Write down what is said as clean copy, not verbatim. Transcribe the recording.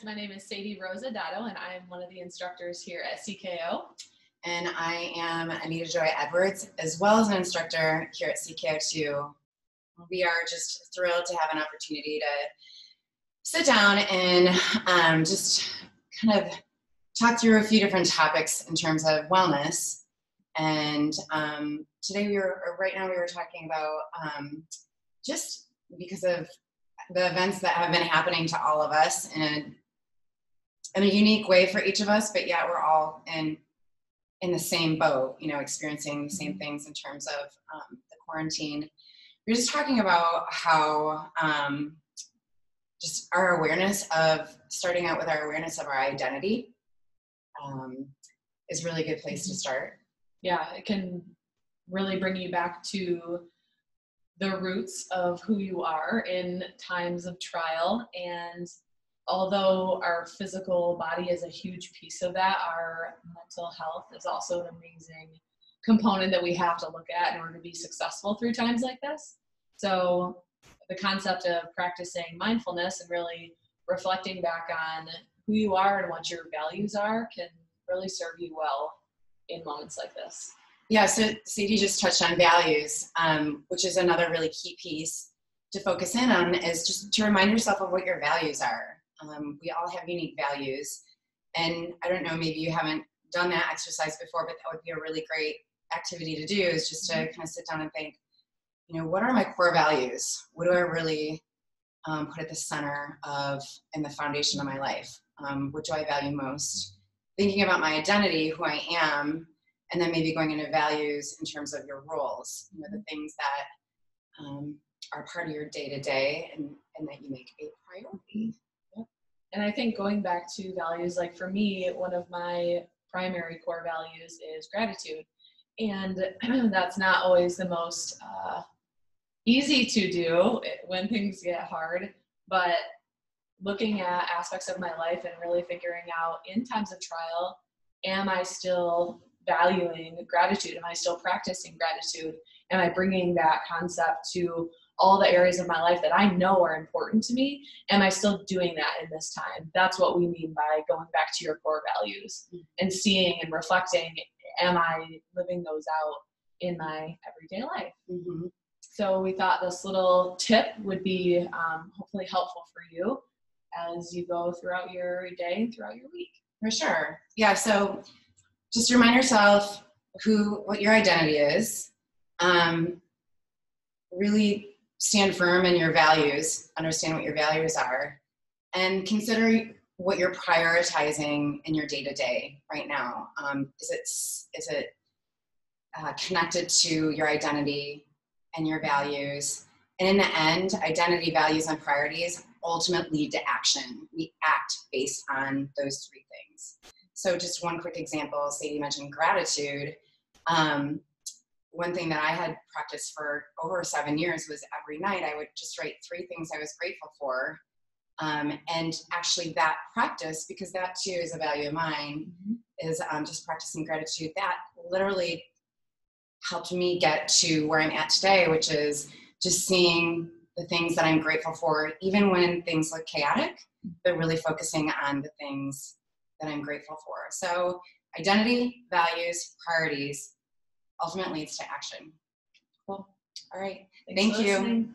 My name is Sadie Rosadato, and I'm one of the instructors here at CKO. And I am Anita Joy Edwards, as well as an instructor here at CKO2. We are just thrilled to have an opportunity to sit down and just kind of talk through a few different topics in terms of wellness. And today right now we were talking about just because of the events that have been happening to all of us in a unique way for each of us, but yet we're all in the same boat, experiencing the same things in terms of the quarantine. We're just talking about how just our awareness of, starting out with our awareness of our identity is really a good place to start. Yeah, it can really bring you back to the roots of who you are in times of trial. And although our physical body is a huge piece of that, our mental health is also an amazing component that we have to look at in order to be successful through times like this. So the concept of practicing mindfulness and really reflecting back on who you are and what your values are can really serve you well in moments like this. Yeah, so Sadie just touched on values, which is another really key piece to focus in on, is just to remind yourself of what your values are. We all have unique values, and I don't know, maybe you haven't done that exercise before, but that would be a really great activity to do, is just to kind of sit down and think, what are my core values? What do I really put at the center of and the foundation of my life? What do I value most? Thinking about my identity, who I am, and then maybe going into values in terms of your roles, the things that are part of your day-to-day and that you make a priority. Yep. And I think going back to values, like for me, one of my primary core values is gratitude. And that's not always the most easy to do when things get hard, but looking at aspects of my life and really figuring out in times of trial, am I still valuing gratitude? Am I still practicing gratitude? Am I bringing that concept to all the areas of my life that I know are important to me? Am I still doing that in this time? That's what we mean by going back to your core values and seeing and reflecting, am I living those out in my everyday life? Mm-hmm. So we thought this little tip would be hopefully helpful for you as you go throughout your day and throughout your week. For sure. Yeah, so just remind yourself what your identity is. Really stand firm in your values, understand what your values are, and consider what you're prioritizing in your day-to-day right now. Is it connected to your identity and your values? And in the end, identity, values, and priorities ultimately lead to action. We act based on those three things. So just one quick example, Sadie mentioned gratitude. One thing that I had practiced for over 7 years was every night I would just write 3 things I was grateful for. And actually that practice, because that too is a value of mine, is just practicing gratitude. That literally helped me get to where I'm at today, which is just seeing the things that I'm grateful for, even when things look chaotic, but really focusing on the things that I'm grateful for. So identity, values, priorities ultimately leads to action. Cool. All right. Thanks Thank you.